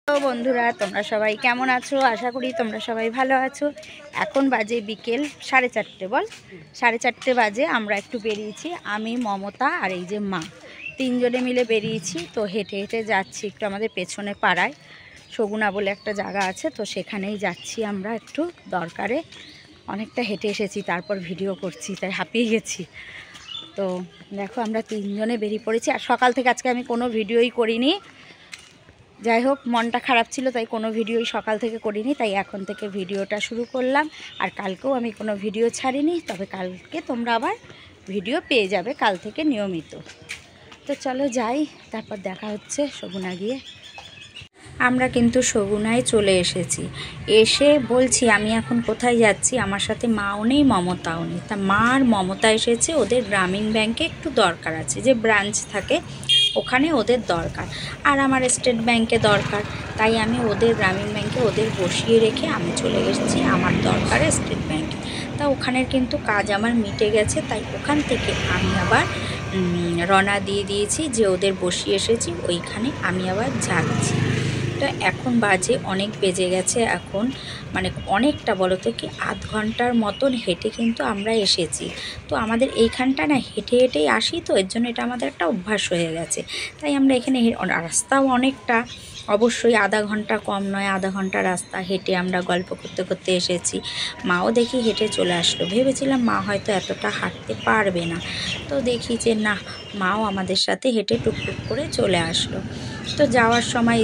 তো বন্ধুরা তোমরা সবাই কেমন আছো? আশা করি তোমরা সবাই ভালো আছো। এখন বাজে বিকেল 4:30, বল 4:30 বাজে। আমরা একটু বেরিয়েছি, আমি, মমতা আর এই যে মা, তিনজনে মিলে বেরিয়েছি। তো হেঁটে হেঁটে যাচ্ছি একটু আমাদের পেছনে পাড়ায় সগুনা বলে একটা জায়গা আছে, তো সেখানেই যাচ্ছি আমরা একটু দরকারে। অনেকটা হেঁটে এসেছি, তারপর ভিডিও করছি, তাই হাঁপিয়ে গেছি। তো দেখো আমরা তিনজনে বেরিয়ে পড়েছি। আর সকাল থেকে আজকে আমি কোনো ভিডিওই করিনি, যাই হোক মনটা খারাপ ছিল তাই কোনো ভিডিওই সকাল থেকে করিনি, তাই এখন থেকে ভিডিওটা শুরু করলাম। আর কালকেও আমি কোনো ভিডিও ছাড়িনি, তবে কালকে তোমরা আবার ভিডিও পেয়ে যাবে কাল থেকে নিয়মিত। তো চলো যাই, তারপর দেখা হচ্ছে সগুনা গিয়ে। আমরা কিন্তু সগুনায় চলে এসেছি। এসে বলছি আমি এখন কোথায় যাচ্ছি, আমার সাথে মাও নেই মমতাও নেই। তা মা আর মমতা এসেছে, ওদের গ্রামীণ ব্যাংকে একটু দরকার আছে, যে ব্রাঞ্চ থাকে ওখানে ওদের দরকার, আর আমার স্টেট ব্যাংকে দরকার। তাই আমি ওদের গ্রামীণ ব্যাংকে ওদের বসিয়ে রেখে আমি চলে এসেছি আমার দরকারে স্টেট ব্যাংকে। তা ওখানের কিন্তু কাজ আমার মিটে গেছে, তাই ওখান থেকে আমি আবার রওনা দিয়ে দিয়েছি, যে ওদের বসিয়ে এসেছি ওইখানে আমি আবার যাচ্ছি। তো এখন বাজে অনেক বেজে গেছে, এখন মানে অনেকটা বলো তো কি, আধ ঘন্টার মতন হেঁটে কিন্তু আমরা এসেছি। তো আমাদের এইখানটা না হেঁটে হেঁটেই আসি, তো এর জন্য এটা আমাদের একটা অভ্যাস হয়ে গেছে। তাই আমরা এখানে রাস্তাও অনেকটা, অবশ্যই আধা ঘন্টা কম নয়, আধা ঘন্টা রাস্তা হেঁটে আমরা গল্প করতে করতে এসেছি। মাও দেখি হেঁটে চলে আসলো, ভেবেছিলাম মা হয়তো এতটা হাঁটতে পারবে না, তো দেখি যে না, মাও আমাদের সাথে হেঁটে টুকটুক করে চলে আসলো। তো যাওয়ার সময়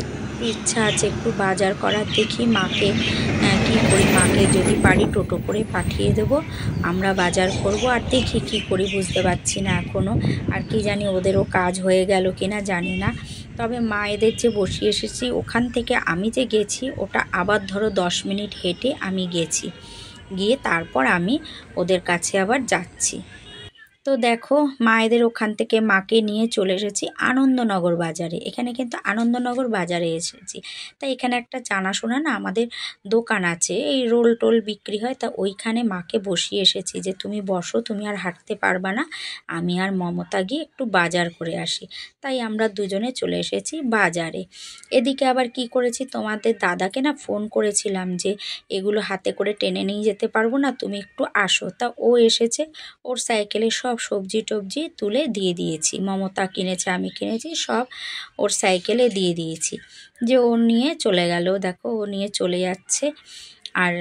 ইচ্ছা আছে একটু বাজার করার, দেখি মাকে কী করি, মাকে যদি পারি টোটো করে পাঠিয়ে দেবো, আমরা বাজার করব। আর দেখি কী করি বুঝতে পারছি না এখনও, আর কি জানি ওদেরও কাজ হয়ে গেল কি না জানি না। তবে মায়েদের যে বসিয়ে এসেছি ওখান থেকে আমি যে গেছি, ওটা আবার ধরো 10 মিনিট হেঁটে আমি গেছি, গিয়ে তারপর আমি ওদের কাছে আবার যাচ্ছি। তো দেখো মায়েদের ওখান থেকে মাকে নিয়ে চলে এসেছি আনন্দনগর বাজারে। এখানে কিন্তু আনন্দনগর বাজারে এসেছি, তাই এখানে একটা জানাশোনা না আমাদের দোকান আছে, এই রোল টোল বিক্রি হয়, তা ওইখানে মাকে বসিয়ে এসেছি যে তুমি বসো, তুমি আর হাঁটতে পারবা না, আমি আর মমতা গিয়ে একটু বাজার করে আসি। তাই আমরা দুজনে চলে এসেছি বাজারে। এদিকে আবার কি করেছি, তোমাদের দাদাকে না ফোন করেছিলাম যে এগুলো হাতে করে টেনে নিয়ে যেতে পারবো না, তুমি একটু আসো। তা ও এসেছে, ওর সাইকেলে সব সবজি টবজি তুলে দিয়ে দিয়েছি, মমতা কিনেছে আমি কিনেছি, সব ওর সাইকেলে দিয়ে দিয়েছি, যে ও নিয়ে চলে গেল। দেখো ও নিয়ে চলে যাচ্ছে, আর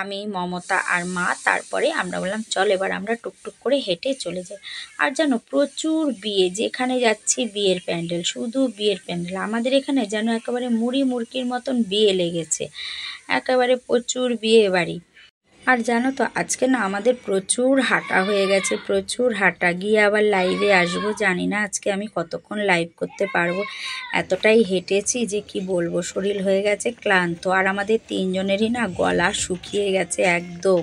আমি, মমতা আর মা তারপরে আমরা বললাম চল এবার আমরা টুকটুক করে হেঁটে চলে যাই। আর জানো প্রচুর বিয়ে, যেখানে যাচ্ছি বিয়ের প্যান্ডেল, শুধু বিয়ের প্যান্ডেল। আমাদের এখানে যেন একেবারে মুড়ি মুড়কির মতন বিয়ে লেগেছে, একেবারে প্রচুর বিয়ে বাড়ি। আর জানো তো আজকে না আমাদের প্রচুর হাঁটা হয়ে গেছে, প্রচুর হাঁটা। গিয়ে আবার লাইভে আসবো, জানি না আজকে আমি কতক্ষণ লাইভ করতে পারবো, এতটাই হেঁটেছি যে কি বলবো, শরীর হয়ে গেছে ক্লান্ত। আর আমাদের তিনজনেরই না গলা শুকিয়ে গেছে একদম,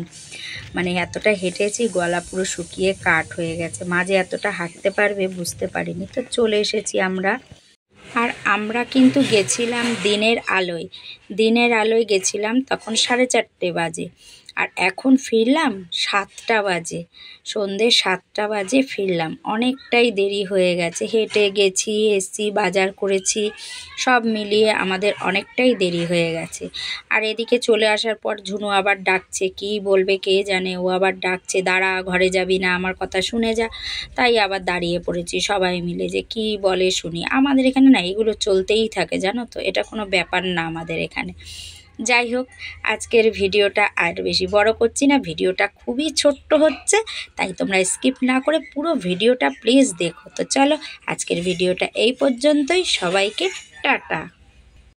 মানে এতটা হেঁটেছি গলা পুরো শুকিয়ে কাঠ হয়ে গেছে। মাঝে এতটা হাঁটতে পারবে বুঝতে পারিনি। তো চলে এসেছি আমরা। আর আমরা কিন্তু গেছিলাম দিনের আলোয়, দিনের আলোয় গেছিলাম, তখন 4:30 বাজে। আর এখন ফিরলাম 7টা বাজে, সন্ধ্যে 7টা বাজে ফিরলাম। অনেকটাই দেরি হয়ে গেছে, হেঁটে গেছি, এসছি, বাজার করেছি, সব মিলিয়ে আমাদের অনেকটাই দেরি হয়ে গেছে। আর এদিকে চলে আসার পর ঝুনু আবার ডাকছে, কি বলবে কে জানে, ও আবার ডাকছে দাঁড়া, ঘরে যাবি না, আমার কথা শুনে যা। তাই আবার দাঁড়িয়ে পড়েছি সবাই মিলে, যে কি বলে শুনি। আমাদের এখানে না এগুলো চলতেই থাকে জানো তো, এটা কোনো ব্যাপার না আমাদের এখানে। যাই হোক, আজকের ভিডিওটা আর বেশি বড় করছি না, ভিডিওটা খুবই ছোট্ট হচ্ছে, তাই তোমরা স্কিপ না করে পুরো ভিডিওটা প্লিজ দেখো। তো চলো আজকের ভিডিওটা এই পর্যন্তই, সবাইকে টাটা।